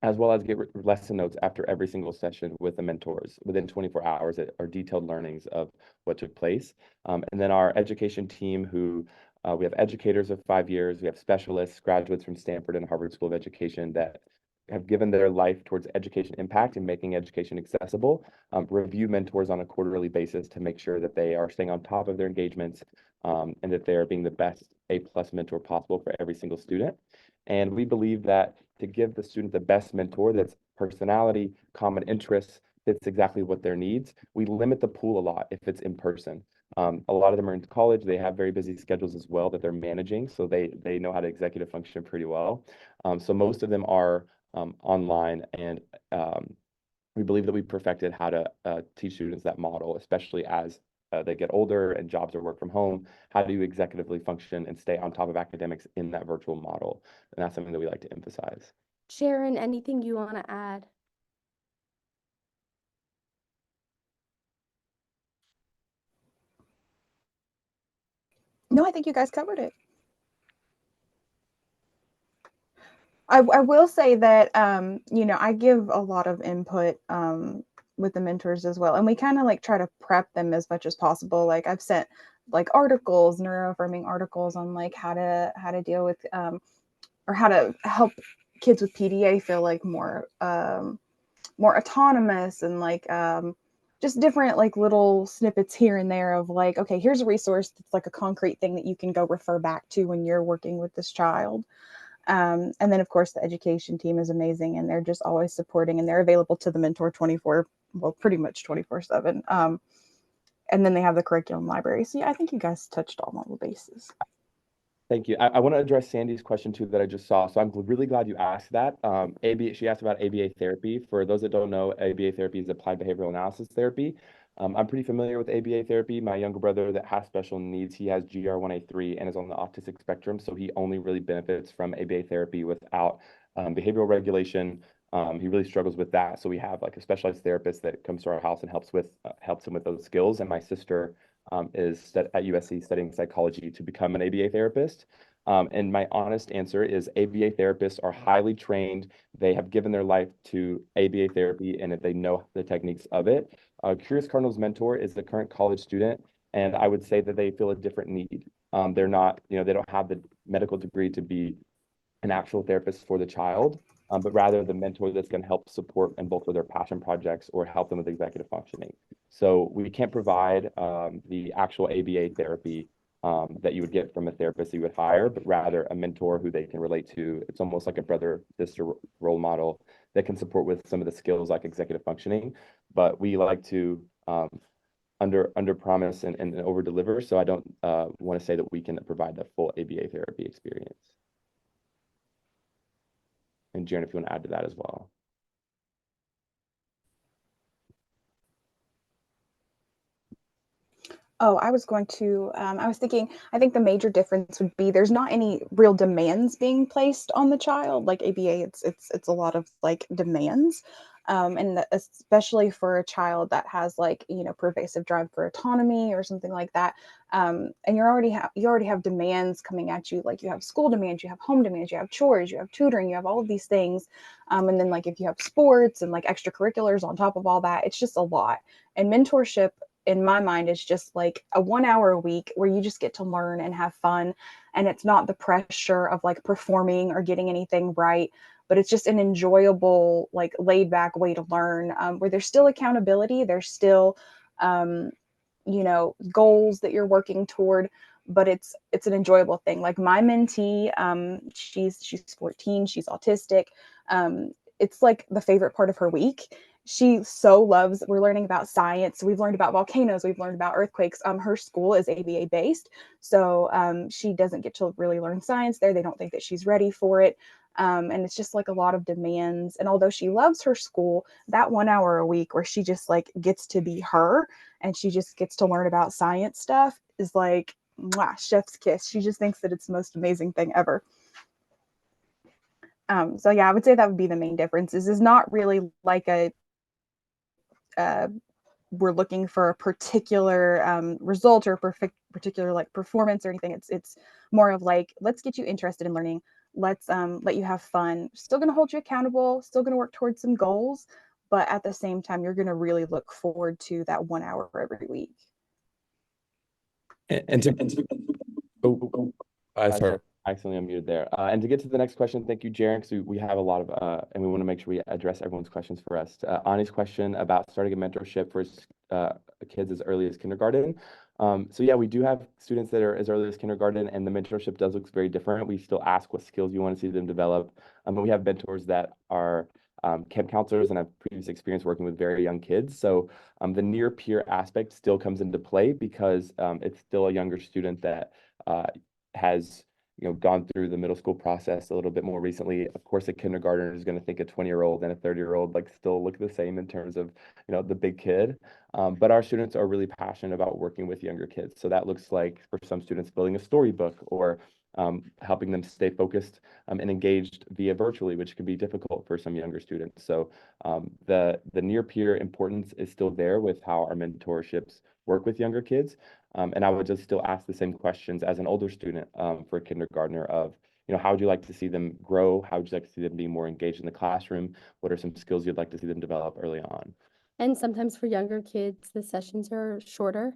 as well as get lesson notes after every single session with the mentors within 24 hours that are detailed learnings of what took place. And then our education team, who we have educators of 5 years, we have specialists, graduates from Stanford and Harvard School of Education that have given their life towards education impact and making education accessible, review mentors on a quarterly basis to make sure that they are staying on top of their engagements, and that they are being the best A+ mentor possible for every single student. And we believe that to give the student the best mentor that's personality, common interests, fits exactly what their needs, we limit the pool a lot if it's in person. A lot of them are in college. They have very busy schedules as well that they're managing, so they know how to executive function pretty well. So most of them are online, and we believe that we perfected how to teach students that model, especially as they get older and jobs or work from home. How do you executively function and stay on top of academics in that virtual model? And that's something that we like to emphasize. Sharon, anything you want to add? No, I think you guys covered it. I will say that, I give a lot of input with the mentors as well. And we kind of like try to prep them as much as possible. Like I've sent like articles, neuroaffirming articles on like how to deal with or how to help kids with PDA feel like more autonomous, and like just different like little snippets here and there of like, okay, here's a resource that's like a concrete thing that you can go refer back to when you're working with this child. And then of course the education team is amazing, and they're just always supporting, and they're available to the mentor pretty much 24/7. And then they have the curriculum library. So yeah, I think you guys touched on all the bases. Thank you. I want to address Sandy's question too that I just saw. So I'm really glad you asked that. She asked about ABA therapy. For those that don't know, ABA therapy is applied behavioral analysis therapy. I'm pretty familiar with ABA therapy. My younger brother that has special needs, he has GR1A3 and is on the autistic spectrum. So he only really benefits from ABA therapy without behavioral regulation. He really struggles with that. So we have like a specialized therapist that comes to our house and helps him with those skills. And my sister is at USC studying psychology to become an ABA therapist. And my honest answer is ABA therapists are highly trained. They have given their life to ABA therapy, and they know the techniques of it. Curious Cardinals mentor is the current college student, and I would say that they feel a different need. They're not, they don't have the medical degree to be an actual therapist for the child, but rather the mentor that's going to help support and bolster their passion projects or help them with executive functioning. So we can't provide the actual ABA therapy that you would get from a therapist that you would hire, but rather a mentor who they can relate to. It's almost like a brother-sister role model that can support with some of the skills like executive functioning. But we like to under promise and over deliver. So I don't want to say that we can provide the full ABA therapy experience. And Jaren, if you want to add to that as well. Oh, I was thinking, I think the major difference would be there's not any real demands being placed on the child. Like ABA, it's a lot of like demands. And especially for a child that has like, pervasive drive for autonomy or something like that. And you already have demands coming at you. Like you have school demands, you have home demands, you have chores, you have tutoring, you have all of these things. And then like if you have sports and like extracurriculars on top of all that, it's just a lot. And mentorship, in my mind, is just like a 1 hour a week where you just get to learn and have fun. And it's not the pressure of like performing or getting anything right, but it's just an enjoyable, like laid back way to learn, where there's still accountability. There's still, goals that you're working toward, but it's an enjoyable thing. Like my mentee, she's 14, she's autistic. It's like the favorite part of her week. She so loves, we're learning about science. We've learned about volcanoes. We've learned about earthquakes. Her school is ABA based. So she doesn't get to really learn science there. They don't think that she's ready for it. And it's just like a lot of demands. And although she loves her school, that 1 hour a week where she just like gets to be her and she just gets to learn about science stuff is like, mwah, chef's kiss. She just thinks that it's the most amazing thing ever. So yeah, I would say that would be the main difference. Is not really like a we're looking for a particular result or particular like performance or anything. It's more of like, let's get you interested in learning. Let's let you have fun. Still going to hold you accountable, still going to work towards some goals, but at the same time, you're going to really look forward to that 1 hour every week. Sorry, I accidentally unmuted there. And to get to the next question, thank you, Jaren, because we have a lot of, and we want to make sure we address everyone's questions for us. Ani's question about starting a mentorship for kids as early as kindergarten. So yeah, we do have students that are as early as kindergarten, and the mentorship does look very different. We still ask what skills you want to see them develop. But we have mentors that are camp counselors and have previous experience working with very young kids. So the near peer aspect still comes into play because it's still a younger student that has gone through the middle school process a little bit more recently. Of course, a kindergartner is going to think a 20-year-old and a 30-year-old like still look the same in terms of the big kid. But our students are really passionate about working with younger kids. So that looks like for some students building a storybook or helping them stay focused and engaged via virtually, which can be difficult for some younger students. So the near peer importance is still there with how our mentorships work with younger kids. And I would just still ask the same questions as an older student for a kindergartner of, how would you like to see them grow? How would you like to see them be more engaged in the classroom? What are some skills you'd like to see them develop early on? And sometimes for younger kids, the sessions are shorter.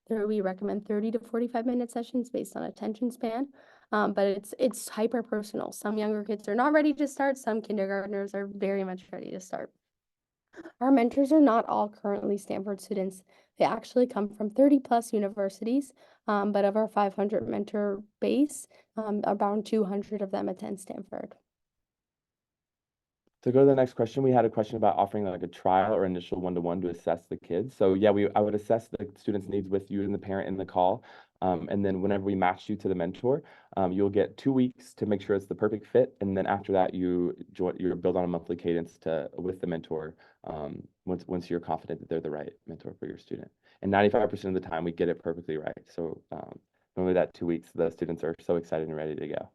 We recommend 30 to 45-minute sessions based on attention span. But it's hyper personal. Some younger kids are not ready to start. Some kindergartners are very much ready to start. Our mentors are not all currently Stanford students. They actually come from 30+ universities, but of our 500 mentor base, around 200 of them attend Stanford. To go to the next question, we had a question about offering like a trial or initial one-to-one to assess the kids. So yeah, I would assess the student's needs with you and the parent in the call. And then whenever we match you to the mentor, you'll get 2 weeks to make sure it's the perfect fit. And then after that, you build on a monthly cadence with the mentor once you're confident that they're the right mentor for your student. And 95% of the time, we get it perfectly right. So normally that 2 weeks, the students are so excited and ready to go.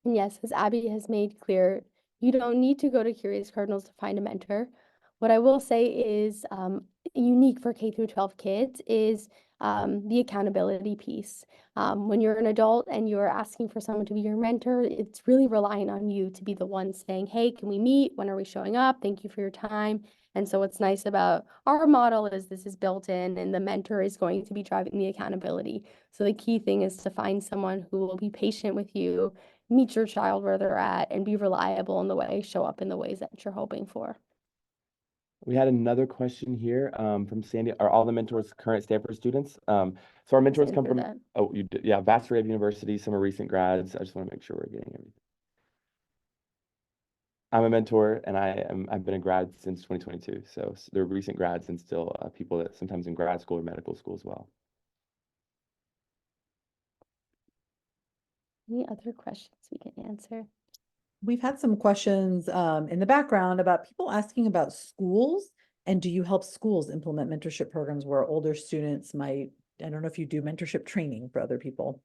And yes, as Abby has made clear, you don't need to go to Curious Cardinals to find a mentor. What I will say is unique for K through 12 kids is the accountability piece. When you're an adult and you're asking for someone to be your mentor, it's really relying on you to be the one saying, hey, can we meet? When are we showing up? Thank you for your time. And so what's nice about our model is this is built in and the mentor is going to be driving the accountability. So the key thing is to find someone who will be patient with you, meet your child where they're at, and be reliable in the way, show up in the ways that you're hoping for. We had another question here from Sandy. Are all the mentors current Stanford students? So our mentors come from, yeah, vast array of universities. Some are recent grads. I just want to make sure we're getting everything. I'm a mentor, and I've been a grad since 2022. So they're recent grads and still people that sometimes in grad school or medical school as well. Any other questions we can answer? We've had some questions in the background about people asking about schools, and do you help schools implement mentorship programs where older students might, I don't know if you do mentorship training for other people.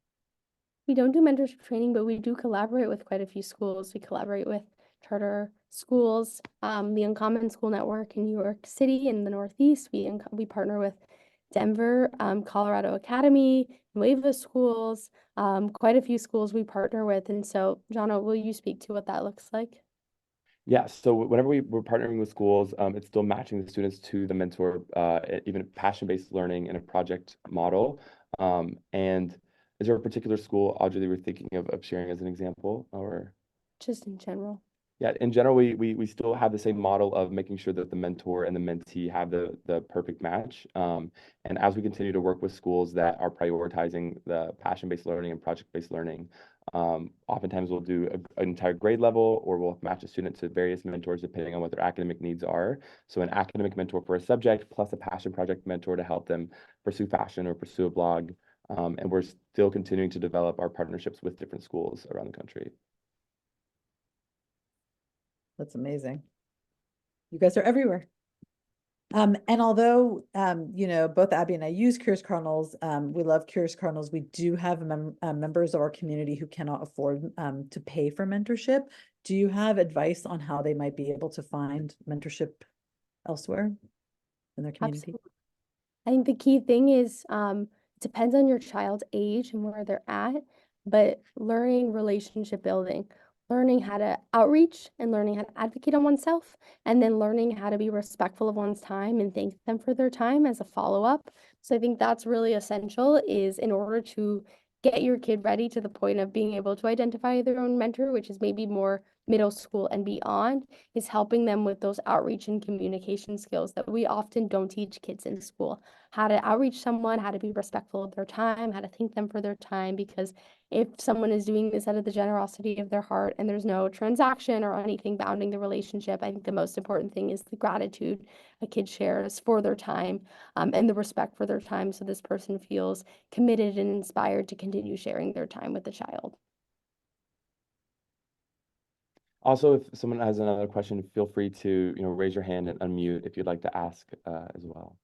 We don't do mentorship training, but we do collaborate with quite a few schools. We collaborate with charter schools, the Uncommon School Network in New York City in the Northeast. We partner with Denver, Colorado Academy, Nueva schools, quite a few schools we partner with. And so, Jana, will you speak to what that looks like? Yeah, so whenever we're partnering with schools, it's still matching the students to the mentor, even passion-based learning in a project model. And is there a particular school, Audrey, that we're thinking of sharing as an example, or? Just in general. Yeah, in general, we still have the same model of making sure that the mentor and the mentee have the perfect match. And as we continue to work with schools that are prioritizing the passion-based learning and project-based learning, oftentimes we'll do an entire grade level, or we'll match a student to various mentors depending on what their academic needs are. So an academic mentor for a subject plus a passion project mentor to help them pursue fashion or pursue a blog. And we're still continuing to develop our partnerships with different schools around the country. That's amazing. You guys are everywhere. And although, both Abby and I use Curious Cardinals, we love Curious Cardinals. We do have members of our community who cannot afford to pay for mentorship. Do you have advice on how they might be able to find mentorship elsewhere in their community? Absolutely. I think the key thing is depends on your child's age and where they're at, but learning relationship building, learning how to outreach and learning how to advocate on oneself, and then learning how to be respectful of one's time and thank them for their time as a follow-up. So I think that's really essential is in order to get your kid ready to the point of being able to identify their own mentor, which is maybe more middle school and beyond, is helping them with those outreach and communication skills that we often don't teach kids in school. How to outreach someone, how to be respectful of their time, how to thank them for their time, because if someone is doing this out of the generosity of their heart and there's no transaction or anything bounding the relationship, I think the most important thing is the gratitude a kid shares for their time and the respect for their time, so this person feels committed and inspired to continue sharing their time with the child. Also, if someone has another question, feel free to, raise your hand and unmute if you'd like to ask as well.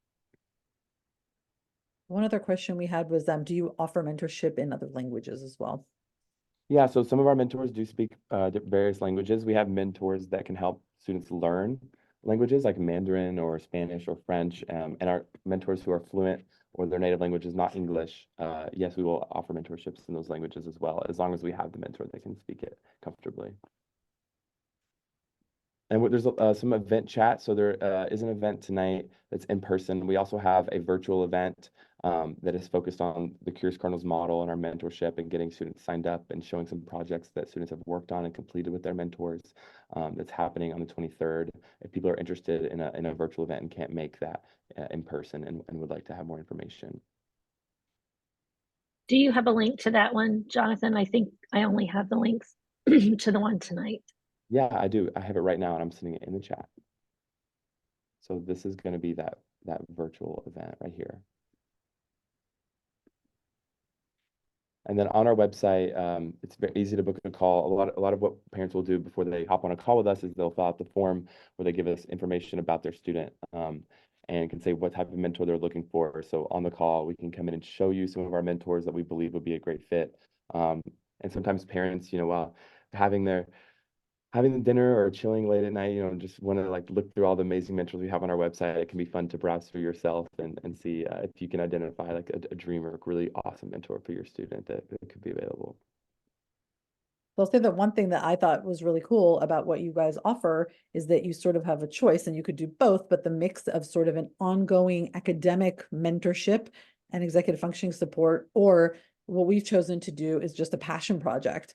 One other question we had was, do you offer mentorship in other languages as well? Yeah, so some of our mentors do speak various languages. We have mentors that can help students learn languages like Mandarin or Spanish or French, and our mentors who are fluent or their native language is not English. Yes, we will offer mentorships in those languages as well, as long as we have the mentor that can speak it comfortably. And there's some event chat. So there is an event tonight that's in person. We also have a virtual event that is focused on the Curious Cardinals model and our mentorship and getting students signed up and showing some projects that students have worked on and completed with their mentors. That's happening on the 23rd. If people are interested in a virtual event and can't make that in person and would like to have more information. Do you have a link to that one, Jonathan? I think I only have the links to the one tonight. Yeah, I do. I have it right now and I'm sending it in the chat. So this is going to be that virtual event right here. And then on our website, it's very easy to book a call. A lot of what parents will do before they hop on a call with us is they'll fill out the form where they give us information about their student and can say what type of mentor they're looking for. So on the call, we can come in and show you some of our mentors that we believe would be a great fit. And sometimes parents, while having the dinner or chilling late at night, just want to look through all the amazing mentors we have on our website. It can be fun to browse through yourself and see if you can identify a dream or a really awesome mentor for your student that could be available. So I'll say that one thing that I thought was really cool about what you guys offer is that you sort of have a choice and you could do both, but the mix of sort of an ongoing academic mentorship and executive functioning support, or what we've chosen to do is just a passion project.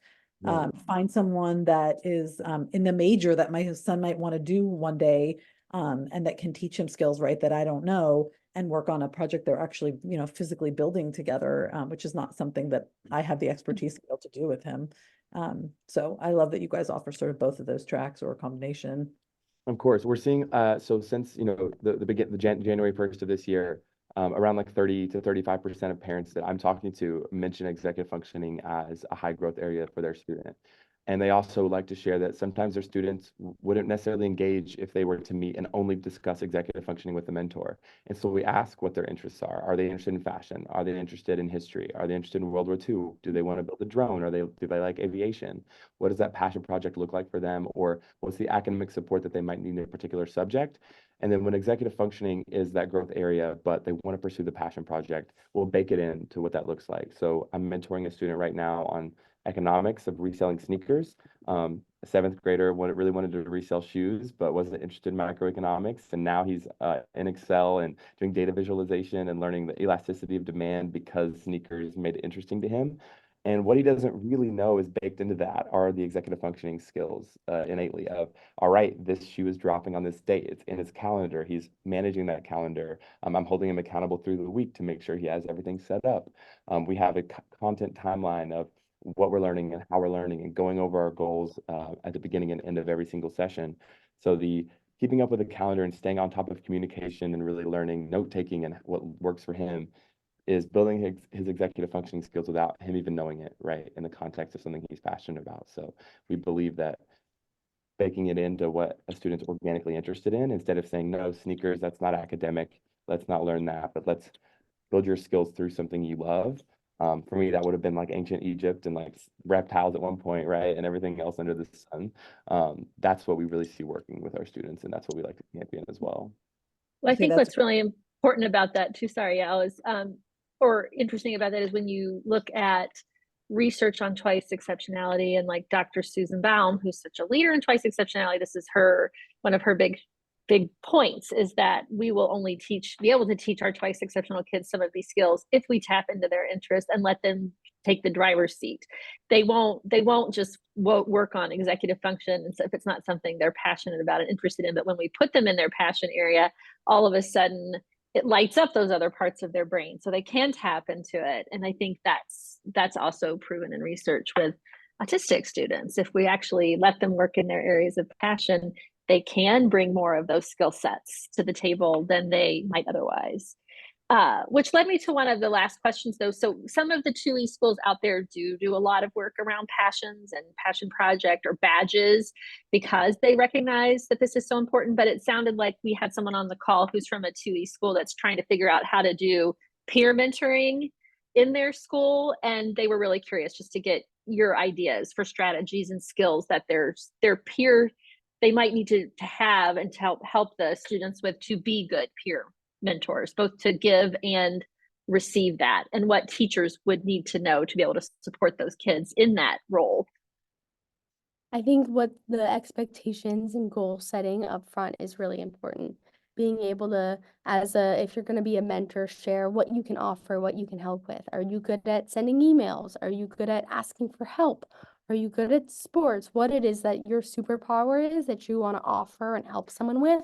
Find someone that is in the major that my son might want to do one day and that can teach him skills, right, that I don't know, and work on a project they're actually, physically building together, which is not something that I have the expertise to be able to do with him. So I love that you guys offer sort of both of those tracks or a combination. Of course, we're seeing so since the January 1st of this year, around 30 to 35% of parents that I'm talking to mention executive functioning as a high growth area for their student. And they also like to share that sometimes their students wouldn't necessarily engage if they were to meet and only discuss executive functioning with a mentor. And so we ask what their interests are. Are they interested in fashion? Are they interested in history? Are they interested in World War II? Do they want to build a drone? Do they like aviation? What does that passion project look like for them? Or what's the academic support that they might need in a particular subject? And then when executive functioning is that growth area, but they want to pursue the passion project, we'll bake it into what that looks like. So I'm mentoring a student right now on economics of reselling sneakers. A seventh grader really wanted to resell shoes, but wasn't interested in microeconomics. And now he's in Excel and doing data visualization and learning the elasticity of demand because sneakers made it interesting to him. And what he doesn't really know is baked into that are the executive functioning skills innately of, all right, this shoe is dropping on this date. It's in his calendar. He's managing that calendar. I'm holding him accountable through the week to make sure he has everything set up. We have a content timeline of what we're learning and how we're learning and going over our goals at the beginning and end of every single session. So the keeping up with the calendar and staying on top of communication and really learning note-taking and what works for him is building his executive functioning skills without him even knowing it, right, in the context of something he's passionate about. So we believe that baking it into what a student's organically interested in, instead of saying, no, sneakers, that's not academic, let's not learn that, but let's build your skills through something you love. For me, that would have been like ancient Egypt and like reptiles at one point, right? And everything else under the sun. That's what we really see working with our students, and that's what we like to champion as well. Well, I Okay, think that's what's really important about that too, sorry, Al, is or interesting about that is when you look at research on twice exceptionality, and like Dr. Susan Baum, who's such a leader in twice exceptionality, this is her one of her big points, is that we will only be able to teach our twice exceptional kids some of these skills if we tap into their interest and let them take the driver's seat. They won't just work on executive function and so if it's not something they're passionate about and interested in. But when we put them in their passion area, all of a sudden it lights up those other parts of their brain so they can tap into it. And I think that's also proven in research with autistic students. If we actually let them work in their areas of passion, they can bring more of those skill sets to the table than they might otherwise. Which led me to one of the last questions though. So some of the 2E schools out there do a lot of work around passions and passion project or badges because they recognize that this is so important, but it sounded like we had someone on the call who's from a 2E school that's trying to figure out how to do peer mentoring in their school. And they were really curious just to get your ideas for strategies and skills that their peer they might need to have and to help the students with to be good peer mentors, both to give and receive that, and what teachers would need to know to be able to support those kids in that role. I think what the expectations and goal setting up front is really important. Being able to, if you're going to be a mentor, share what you can offer, what you can help with. Are you good at sending emails? Are you good at asking for help? Are you good at sports? What it is that your superpower is that you want to offer and help someone with.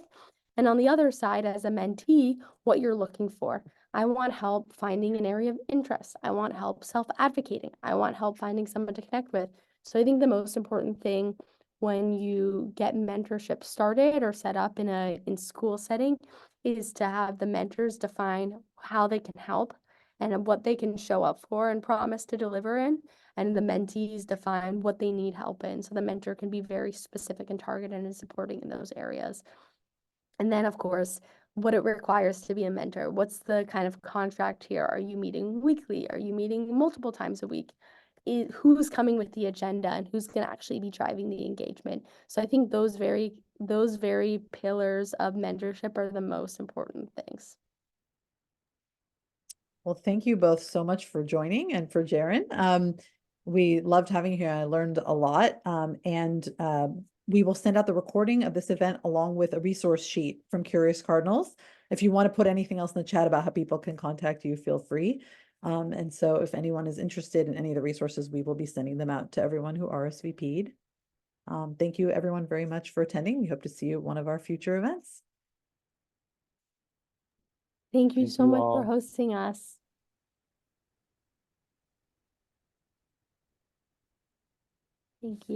And on the other side, as a mentee, what you're looking for. I want help finding an area of interest. I want help self-advocating. I want help finding someone to connect with. So I think the most important thing when you get mentorship started or set up in school setting is to have the mentors define how they can help and what they can show up for and promise to deliver in, and the mentees define what they need help in. So the mentor can be very specific and targeted and supporting in those areas. And then, of course, what it requires to be a mentor. What's the kind of contract here? Are you meeting weekly? Are you meeting multiple times a week? Who's coming with the agenda and who's going to actually be driving the engagement? So I think those very pillars of mentorship are the most important things. Well, thank you both so much for joining and for Jaren. We loved having you here. I learned a lot. We will send out the recording of this event along with a resource sheet from Curious Cardinals. If you want to put anything else in the chat about how people can contact you, feel free. And so if anyone is interested in any of the resources, we will be sending them out to everyone who RSVP'd. Thank you everyone very much for attending. We hope to see you at one of our future events. Thank you so much for all. hosting us. Thank you.